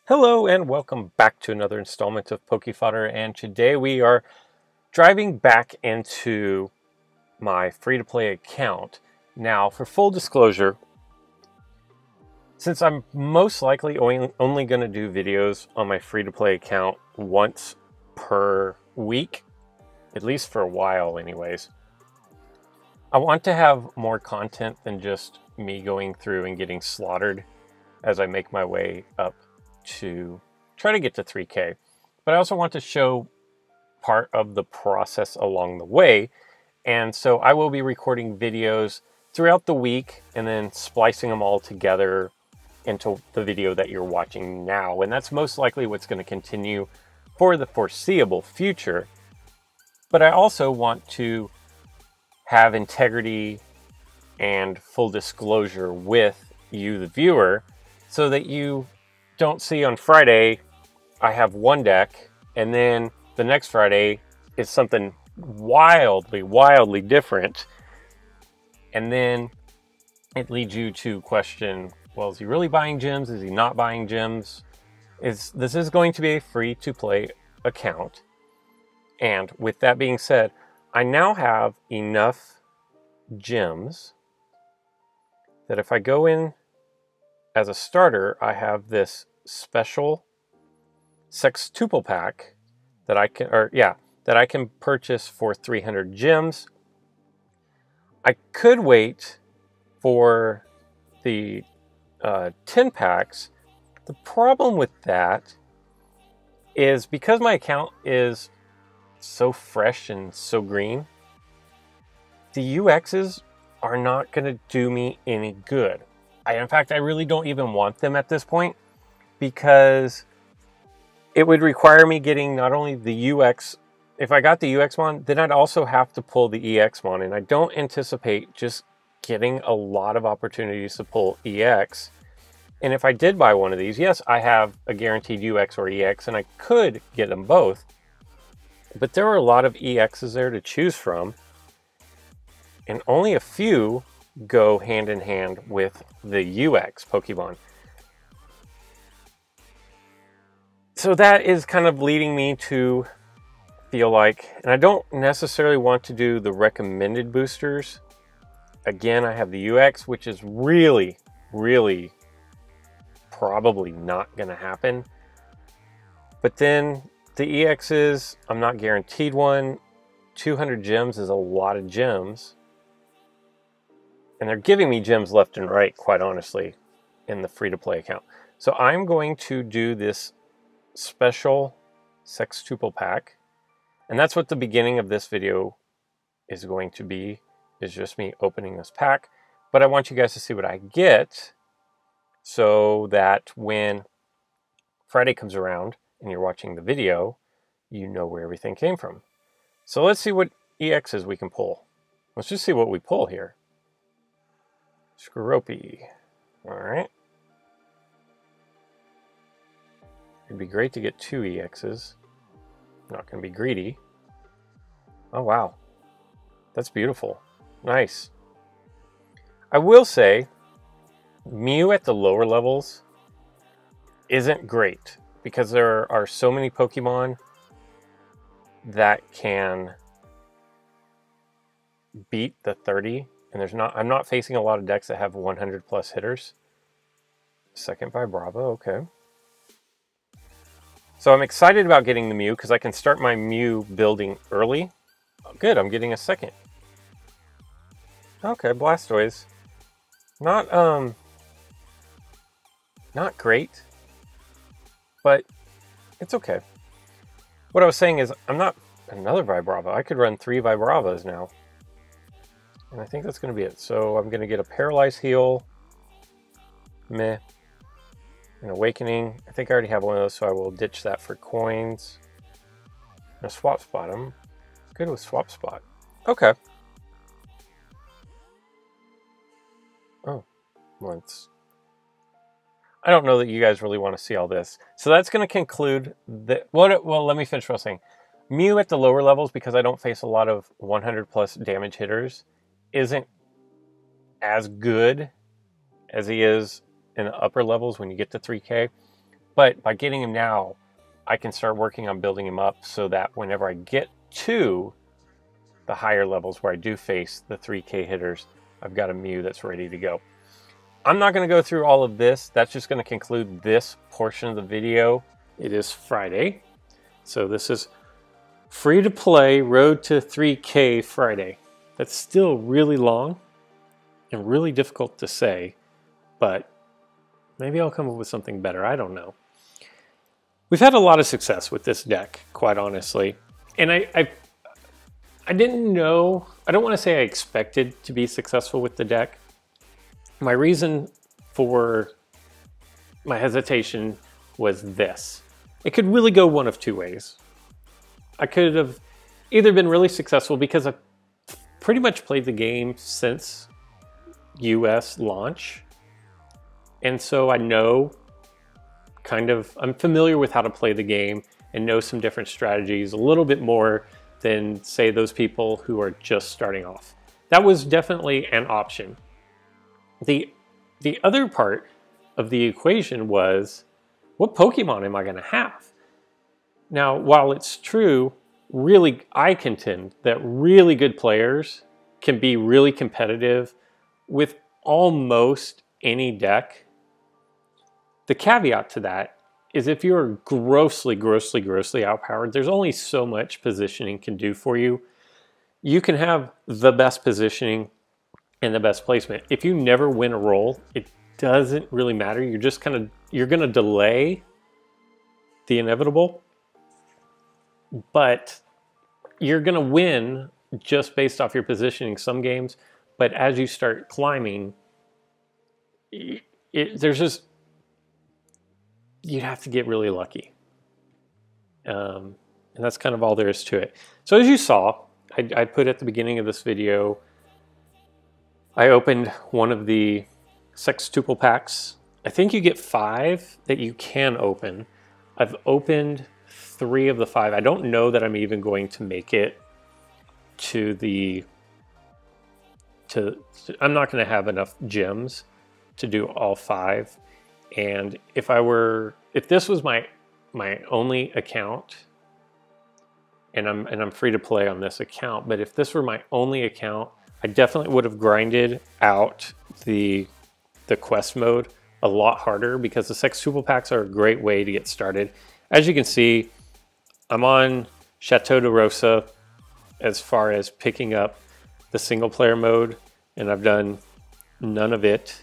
Hello and welcome back to another installment of Poke Fodder, and today we are driving back into my free-to-play account. Now, for full disclosure, since I'm most likely only going to do videos on my free-to-play account once per week, at least for a while anyways, I want to have more content than just me going through and getting slaughtered as I make my way up to try to get to 3K. But I also want to show part of the process along the way. And so I will be recording videos throughout the week and then splicing them all together into the video that you're watching now. And that's most likely what's going to continue for the foreseeable future. But I also want to have integrity and full disclosure with you, the viewer, so that you don't see on Friday I have one deck and then the next Friday is something wildly different, and then it leads you to question, well, is he really buying gems? Is he not buying gems? This is going to be a free-to-play account. And with that being said, I now have enough gems that if I go in as a starter, I have this special sextuple pack that I can purchase for 300 gems. I could wait for the 10 packs. The problem with that is because my account is so fresh and so green, the UXs are not going to do me any good. In fact, I really don't even want them at this point, because it would require me getting not only the UX, if I got the UX mon, then I'd also have to pull the EX mon, and I don't anticipate just getting a lot of opportunities to pull EX. And if I did buy one of these, yes, I have a guaranteed UX or EX, and I could get them both, but there are a lot of EXs there to choose from, and only a few go hand in hand with the UX Pokemon. So that is kind of leading me to feel like, and I don't necessarily want to do the recommended boosters. Again, I have the UX, which is really probably not going to happen. But then the EXs, I'm not guaranteed one. 200 gems is a lot of gems. And they're giving me gems left and right, quite honestly, in the free-to-play account. So I'm going to do this special sextuple pack. And that's what the beginning of this video is going to be, is just me opening this pack. But I want you guys to see what I get, so that when Friday comes around and you're watching the video, you know where everything came from. So let's see what EXs we can pull. Let's just see what we pull here. Scropy. Alright. It'd be great to get 2 EXs. Not going to be greedy. Oh, wow. That's beautiful. Nice. I will say, Mew at the lower levels isn't great, because there are so many Pokemon that can beat the 30. And I'm not facing a lot of decks that have 100 plus hitters. Second by Bravo, okay. So I'm excited about getting the Mew, because I can start my Mew building early. Oh, good, I'm getting a second. Okay, Blastoise. Not great, but it's okay. What I was saying is, I'm not another Vibrava. I could run 3 Vibravas now. And I think that's going to be it. So I'm going to get a Paralyze Heal. Meh. An Awakening. I think I already have one of those, so I will ditch that for coins. And a Swap Spot. I'm good with Swap Spot. Okay. Oh. Once. I don't know that you guys really want to see all this. So that's going to conclude the... Well, let me finish what I was saying. Mew at the lower levels, because I don't face a lot of 100 plus damage hitters, isn't as good as he is in the upper levels when you get to 3K. But by getting him now, I can start working on building him up so that whenever I get to the higher levels where I do face the 3K hitters, I've got a Mew that's ready to go. I'm not going to go through all of this. That's just going to conclude this portion of the video. It is Friday, so this is free to play Road to 3K Friday. That's still really long and really difficult to say, but maybe I'll come up with something better. I don't know. We've had a lot of success with this deck, quite honestly. And I didn't know, I don't want to say I expected to be successful with the deck. My reason for my hesitation was this. It could really go one of two ways. I could have either been really successful because I've pretty much played the game since US launch. And so I know I'm familiar with how to play the game and know some different strategies a little bit more than, say, those people who are just starting off. That was definitely an option. The other part of the equation was, what Pokemon am I going to have? Now, while it's true, really, I contend that really good players can be really competitive with almost any deck. The caveat to that is if you're grossly outpowered, there's only so much positioning can do for you. You can have the best positioning and the best placement. If you never win a roll, it doesn't really matter. You're going to delay the inevitable, but you're going to win just based off your positioning some games. But as you start climbing, there's just, you'd have to get really lucky. And that's kind of all there is to it. So as you saw, I put at the beginning of this video, I opened one of the sextuple packs. I think you get 5 that you can open. I've opened 3 of the 5. I don't know that I'm even going to make it to I'm not going to have enough gems to do all 5. And if this was my only account, and I'm free to play on this account, but if this were my only account, I definitely would have grinded out the quest mode a lot harder, because the sextuple packs are a great way to get started. As you can see, I'm on Chateau de Rosa as far as picking up the single player mode, and I've done none of it.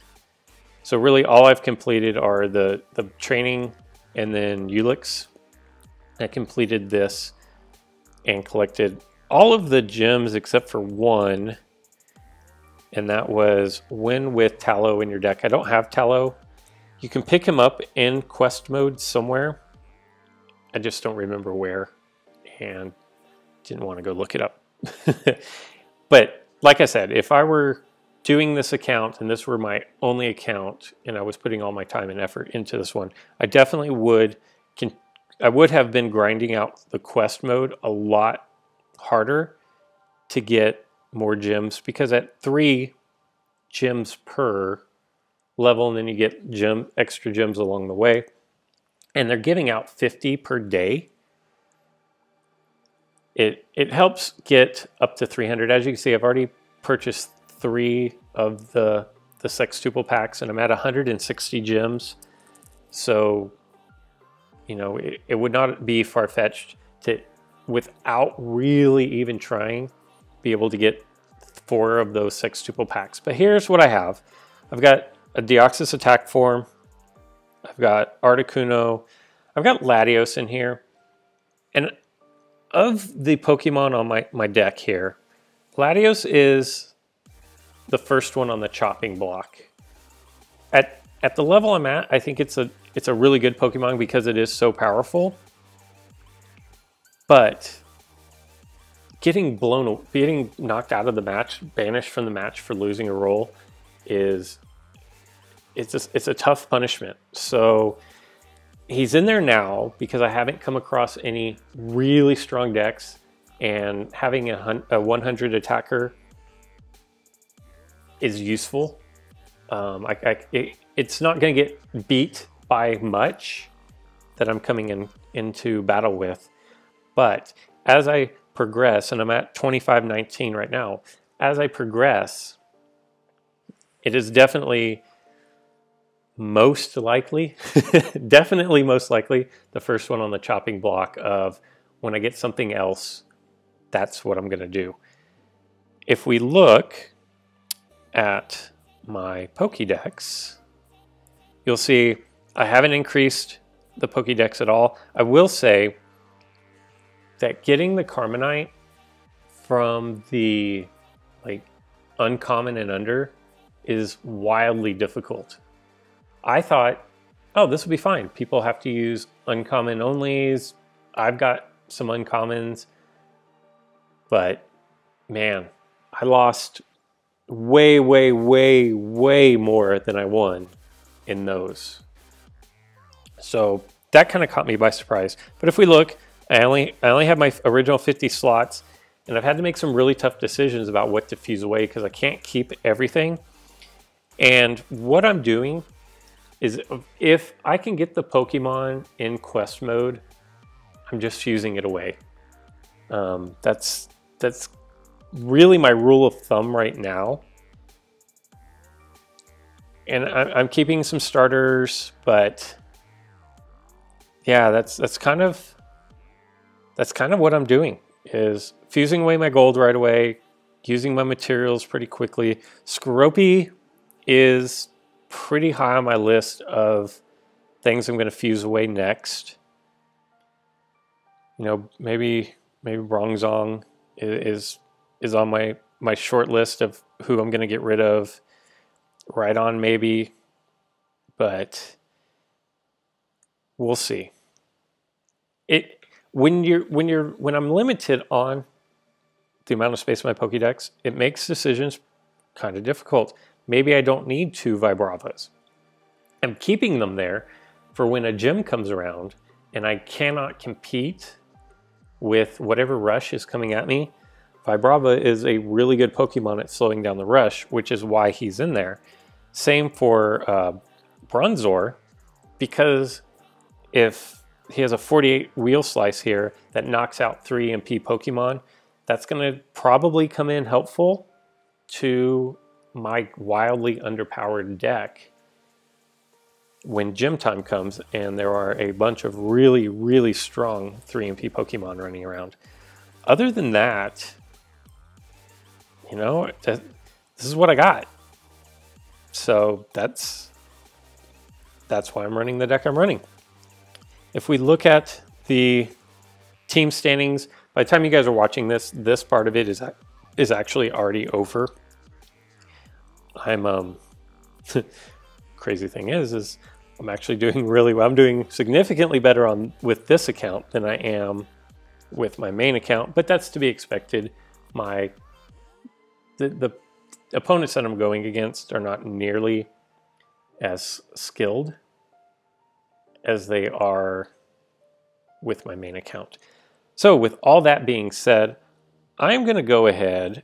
So really all I've completed are the training and then Ulix. I completed this and collected all of the gems except for one, and that was win with Tallow in your deck. I don't have Tallow. You can pick him up in quest mode somewhere. I just don't remember where, and didn't want to go look it up. But like I said, if I were doing this account and this were my only account and I was putting all my time and effort into this one, I definitely would have been grinding out the quest mode a lot harder to get more gems, because at 3 gems per level, and then you get extra gems along the way, and they're giving out 50 per day. It helps get up to 300. As you can see, I've already purchased 3 of the sextuple packs, and I'm at 160 gems. So, you know, it would not be far-fetched to, without really even trying, be able to get 4 of those sextuple packs. But here's what I have. I've got a Deoxys attack form. I've got Articuno. I've got Latios in here. And of the Pokemon on my deck here, Latios is the first one on the chopping block. At the level I'm at, I think it's a really good Pokemon because it is so powerful. But getting knocked out of the match, banished from the match for losing a roll, it's a tough punishment. So he's in there now because I haven't come across any really strong decks, and having a 100 attacker is useful. It's not going to get beat by much, that I'm coming into battle with. But as I progress, and I'm at 2519 right now, as I progress, it is definitely most likely, definitely most likely, the first one on the chopping block of when I get something else, that's what I'm going to do. If we look at my Pokédex, you'll see I haven't increased the Pokédex at all. I will say that getting the Carmenite from the like uncommon and under is wildly difficult. I thought, oh, this will be fine. People have to use uncommon onlys. I've got some uncommons, but man, I lost way, way, way, way more than I won in those. So that kind of caught me by surprise. But if we look, I only have my original 50 slots, and I've had to make some really tough decisions about what to fuse away because I can't keep everything. And what I'm doing is if I can get the Pokemon in quest mode, I'm just fusing it away. That's really my rule of thumb right now. And I'm keeping some starters, but yeah, that's kind of what I'm doing, is fusing away my gold right away, using my materials pretty quickly. Scropy is pretty high on my list of things I'm going to fuse away next. You know, maybe Bronzong is on my short list of who I'm going to get rid of. Right on, maybe, but we'll see. When I'm limited on the amount of space in my Pokédex, it makes decisions kind of difficult. Maybe I don't need 2 Vibravas. I'm keeping them there for when a gym comes around and I cannot compete with whatever rush is coming at me. Vibrava is a really good Pokemon at slowing down the rush, which is why he's in there. Same for Bronzor, because if he has a 48 wheel slice here that knocks out 3 MP Pokemon, that's going to probably come in helpful to my wildly underpowered deck when gym time comes and there are a bunch of really, really strong 3 MP Pokemon running around. Other than that, you know, this is what I got. So that's why I'm running the deck I'm running. If we look at the team standings, by the time you guys are watching this part of it is actually already over. I'm crazy thing is I'm actually doing really well. I'm doing significantly better with this account than I am with my main account, but that's to be expected. The opponents that I'm going against are not nearly as skilled as they are with my main account. So with all that being said, I'm going to go ahead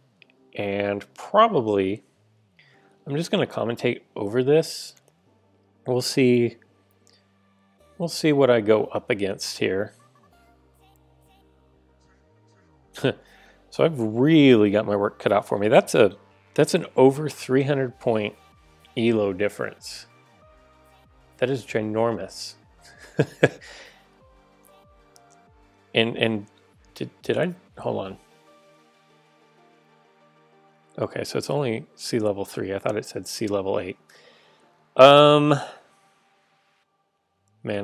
and probably, I'm just going to commentate over this. We'll see what I go up against here. So I've really got my work cut out for me. That's an over 300 point ELO difference. That is ginormous. and did I hold on? Okay, so it's only sea level 3. I thought it said sea level 8. Man,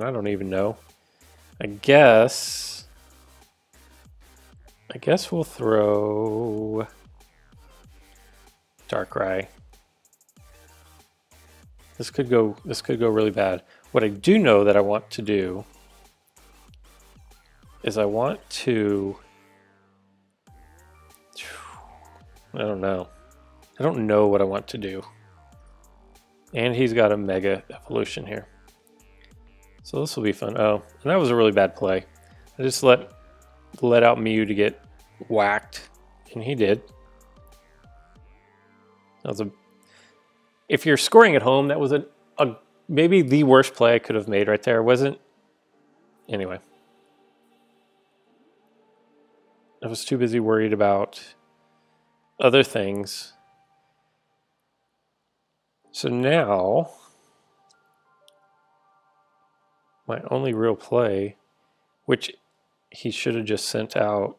I don't even know. I guess we'll throw Darkrai. This could go really bad. What I do know that I want to do is I want to, I don't know what I want to do. And he's got a Mega Evolution here. So this will be fun. Oh, and that was a really bad play. I just let out Mew to get whacked, and he did. That was if you're scoring at home, that was maybe the worst play I could have made right there. It Anyway. I was too busy worried about other things. So now, my only real play, which he should have just sent out.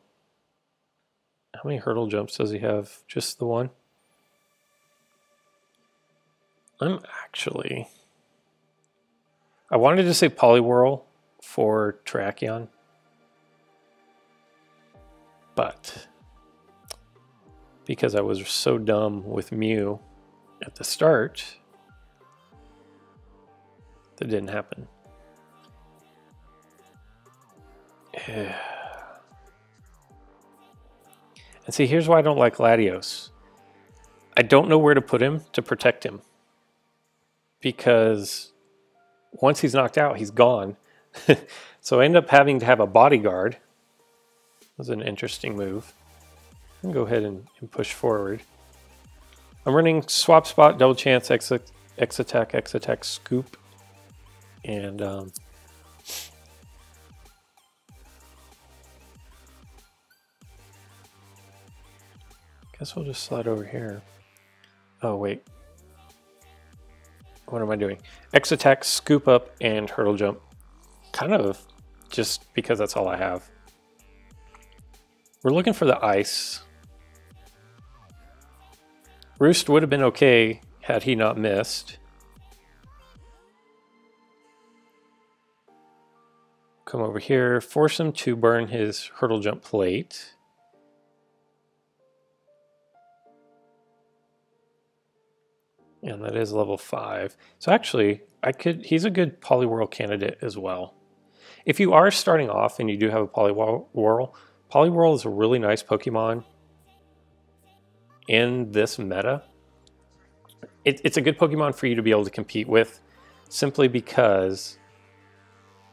How many hurdle jumps does he have? Just the one? I wanted to say Poliwhirl for Terrakion, but because I was so dumb with Mew at the start, that didn't happen. And see, here's why I don't like Latios. I don't know where to put him to protect him. Because once he's knocked out, he's gone. So I end up having to have a bodyguard. That was an interesting move. I'm going to go ahead and push forward. I'm running Swap Spot, Double Chance, X Attack, Scoop. And guess we'll just slide over here. Oh, wait. What am I doing? X Attack, Scoop Up, and Hurdle Jump. Kind of just because that's all I have. We're looking for the ice. Roost would have been okay had he not missed. Come over here, force him to burn his Hurdle Jump plate. And that is level 5. So actually, he's a good Poliwhirl candidate as well. If you are starting off and you do have a Poliwhirl is a really nice Pokemon in this meta. It's a good Pokemon for you to be able to compete with, simply because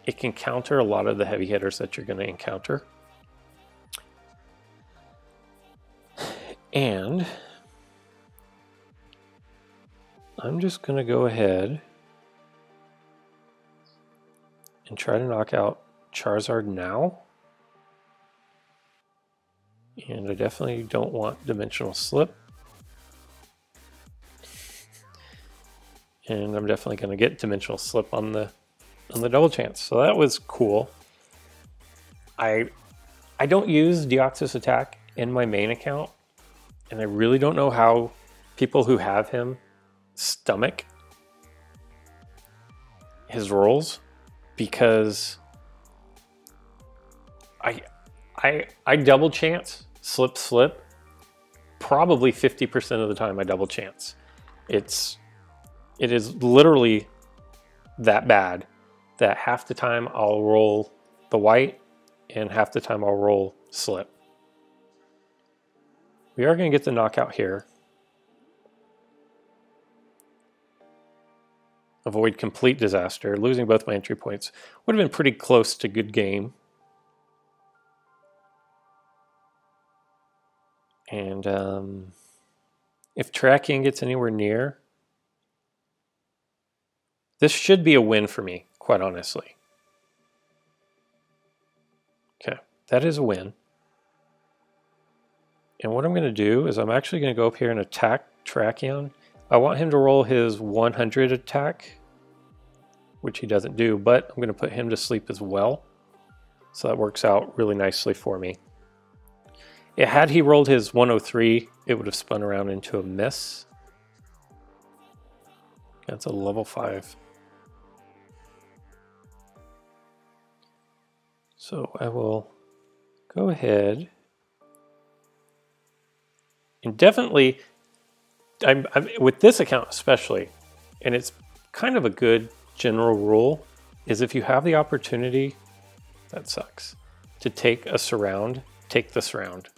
it can counter a lot of the heavy hitters that you're going to encounter. And I'm just going to go ahead and try to knock out Charizard now. And I definitely don't want Dimensional Slip. And I'm definitely going to get Dimensional Slip on the Double Chance. So that was cool. I don't use Deoxys Attack in my main account, and I really don't know how people who have him stomach his rolls, because I double chance slip probably 50% of the time. I double chance. It is literally that bad that half the time I'll roll the white and half the time I'll roll slip. We are going to get the knockout here. Avoid complete disaster. Losing both my entry points would have been pretty close to good game. And if Terrakion gets anywhere near, this should be a win for me, quite honestly. Okay, that is a win. And what I'm going to do is I'm actually going to go up here and attack Terrakion. I want him to roll his 100 attack, which he doesn't do, but I'm going to put him to sleep as well. So that works out really nicely for me. Had he rolled his 103, it would have spun around into a miss. That's a level 5. So I will go ahead and definitely, I'm with this account especially, and it's kind of a good general rule, is if you have the opportunity, that sucks, to take a surround, take the surround.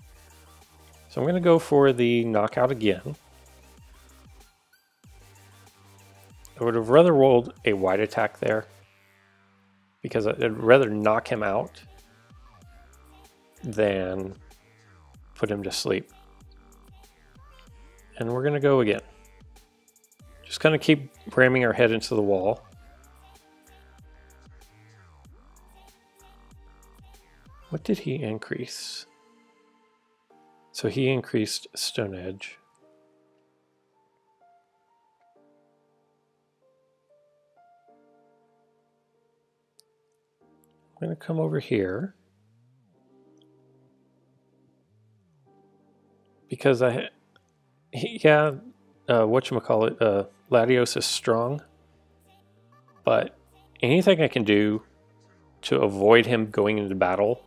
So I'm going to go for the knockout again. I would have rather rolled a wide attack there, because I'd rather knock him out than put him to sleep. And we're going to go again. Just kind of keep ramming our head into the wall. What did he increase? So he increased Stone Edge. I'm going to come over here. Because whatchamacallit, Latios is strong. But anything I can do to avoid him going into battle,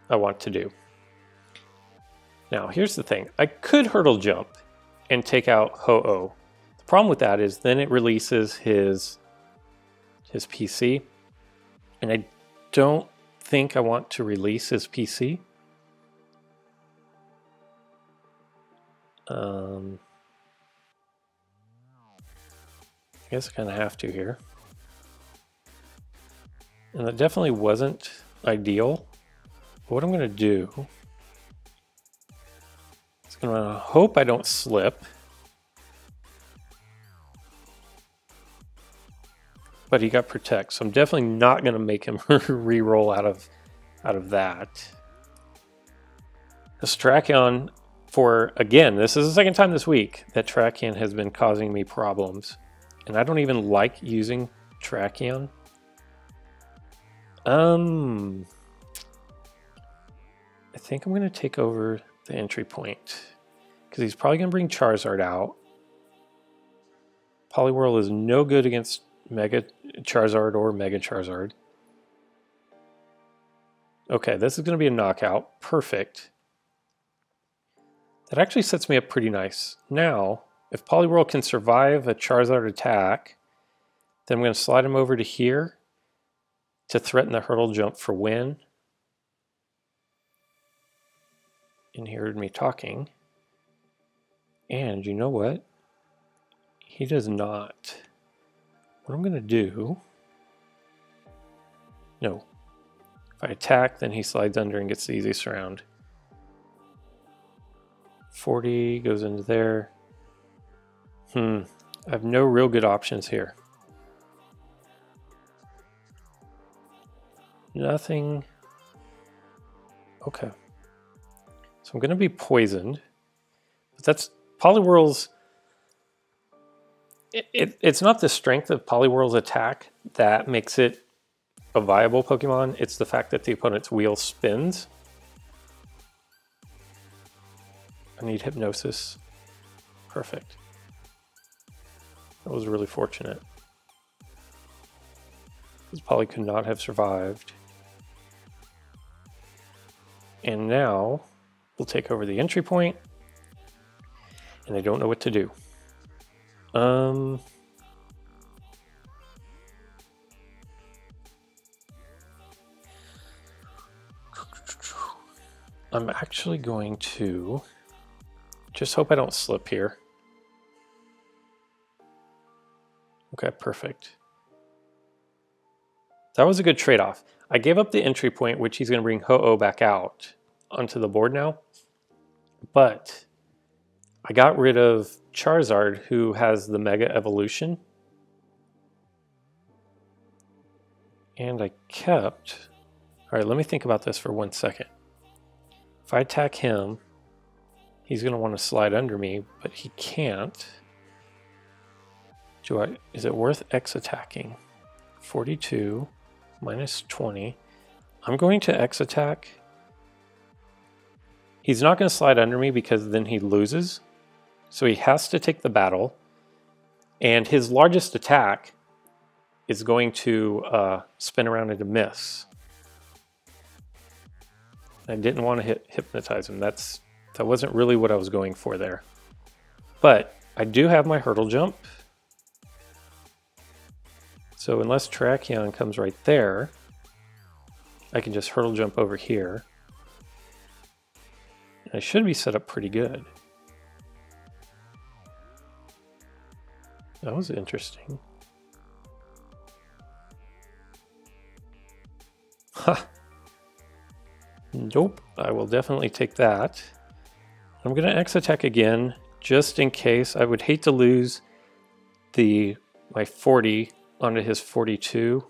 I want to do. Now, here's the thing. I could hurdle jump and take out Ho-Oh. The problem with that is then it releases his PC. And I don't think I want to release his PC. I guess I kind of have to here. And that definitely wasn't ideal. But what I'm going to do is going to hope I don't slip. But he got protect, so I'm definitely not going to make him re-roll out of that. This Tracheon, again, this is the second time this week that Tracheon has been causing me problems. And I don't even like using Tracheon. I think I'm going to take over the entry point. Because he's probably going to bring Charizard out. Poliwhirl is no good against Mega Charizard or Mega Charizard. Okay, this is going to be a knockout. Perfect. That actually sets me up pretty nice. Now, if Poliwhirl can survive a Charizard attack, then I'm going to slide him over to here to threaten the hurdle jump for win. And he heard me talking. And you know what? He does not. What I'm going to do... No. If I attack, then he slides under and gets the easy surround. 40 goes into there. I have no real good options here. Nothing. Okay. So I'm going to be poisoned. But that's Poliwhirl's... It's not the strength of Poliwhirl's attack that makes it a viable Pokemon. It's the fact that the opponent's wheel spins. I need Hypnosis. Perfect. That was really fortunate. This Poly could not have survived. And now we'll take over the entry point. And I don't know what to do. I'm actually going to just hope I don't slip here. Okay, perfect. That was a good trade-off. I gave up the entry point, which he's going to bring Ho-Oh back out onto the board now. But I got rid of Charizard, who has the Mega Evolution. And I kept... All right, let me think about this for 1 second. If I attack him, he's going to want to slide under me, but he can't. Is it worth X attacking? 42 minus 20. I'm going to X attack. He's not going to slide under me because then he loses. So he has to take the battle. And his largest attack is going to spin around and miss. I didn't want to hypnotize him. That wasn't really what I was going for there. But I do have my hurdle jump. So unless Tracheon comes right there, I can just hurdle jump over here. And I should be set up pretty good. That was interesting. Ha! Nope, I will definitely take that. I'm going to X attack again, just in case. I would hate to lose my 40 onto his 42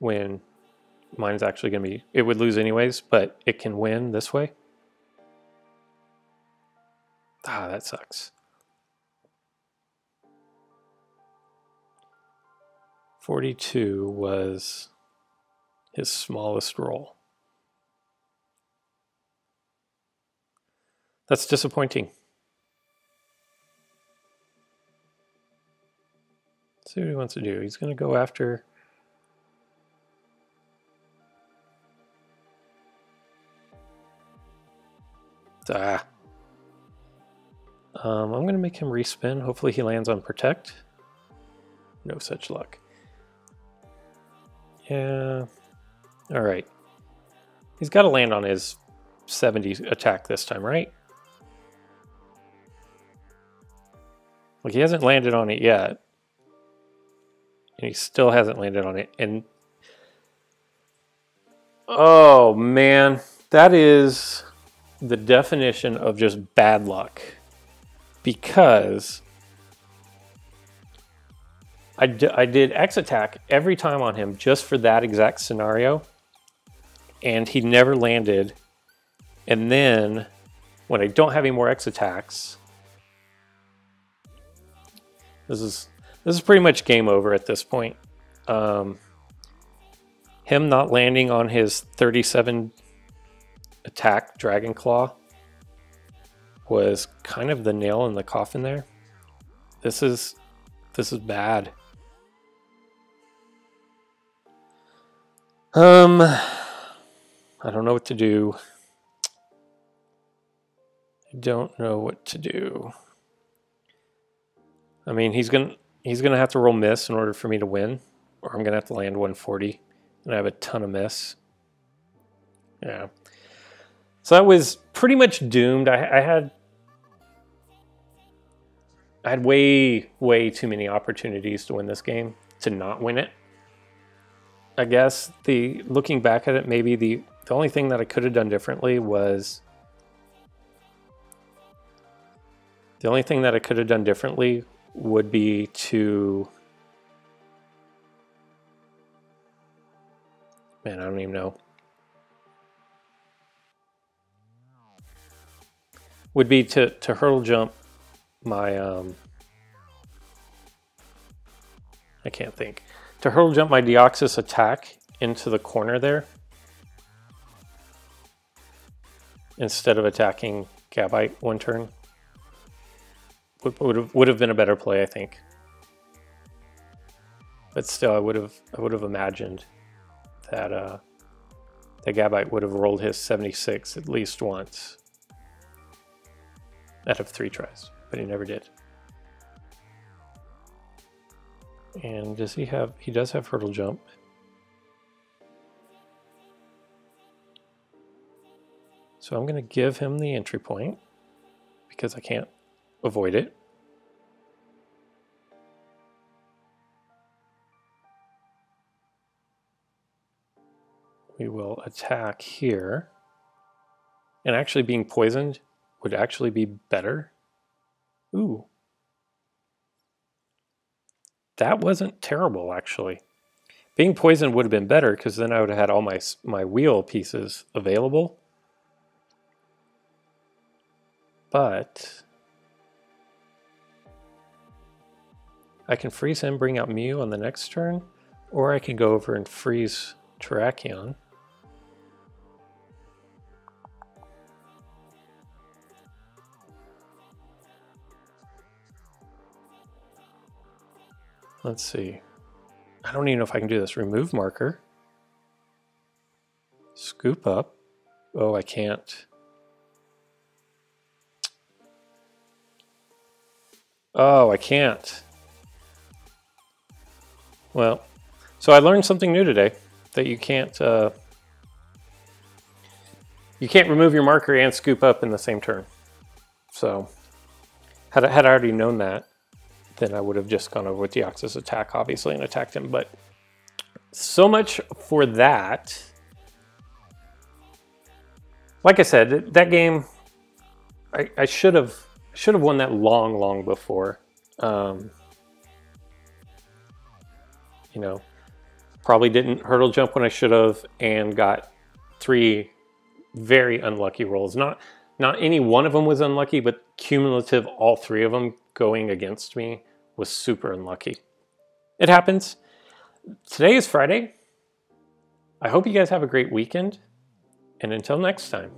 when mine's actually going to be, it would lose anyways, but it can win this way. Ah, that sucks. 42 was his smallest roll. That's disappointing. Let's see what he wants to do. He's going to go after... Ah. I'm going to make him respin. Hopefully he lands on protect. No such luck. Yeah. All right. He's got to land on his 70 attack this time, right? Like, he hasn't landed on it yet. And he still hasn't landed on it. And oh, man. That is the definition of just bad luck. Because I did X attack every time on him just for that exact scenario. And he never landed. And then when I don't have any more X attacks, this is pretty much game over at this point. Him not landing on his 37 attack Dragon Claw was kind of the nail in the coffin there. This is bad. I don't know what to do. I don't know what to do. I mean, he's gonna have to roll miss in order for me to win, or I'm gonna have to land 140, and I have a ton of miss. Yeah. So that was pretty much doomed. I had way too many opportunities to win this game to not win it. I guess looking back at it, maybe the only thing that I could have done differently was would be to, man, I don't even know. Would be to hurdle jump my I can't think. To hurdle jump my Deoxys attack into the corner there instead of attacking Gabite one turn. Would have been a better play, I think. But still, I would have imagined that that Gabite would have rolled his 76 at least once out of 3 tries, but he never did. And does he have? He does have hurdle jump. So I'm going to give him the entry point because I can't avoid it. We will attack here. And actually being poisoned would actually be better. Ooh. That wasn't terrible, actually. Being poisoned would have been better because then I would have had all my wheel pieces available. But I can freeze him, bring out Mew on the next turn, or I can go over and freeze Terrakion. Let's see. I don't even know if I can do this. Remove marker. Scoop up. Oh, I can't. Oh, I can't. Well, so I learned something new today, that you can't remove your marker and scoop up in the same turn. So had I already known that, then I would have just gone over with Deoxys attack, obviously, and attacked him. But so much for that. Like I said, that game, I should have won that long before. You know, Probably didn't hurdle jump when I should have, and got 3 very unlucky rolls. Not any one of them was unlucky, but cumulative, all 3 of them going against me was super unlucky. It happens. Today is Friday. I hope you guys have a great weekend, and until next time.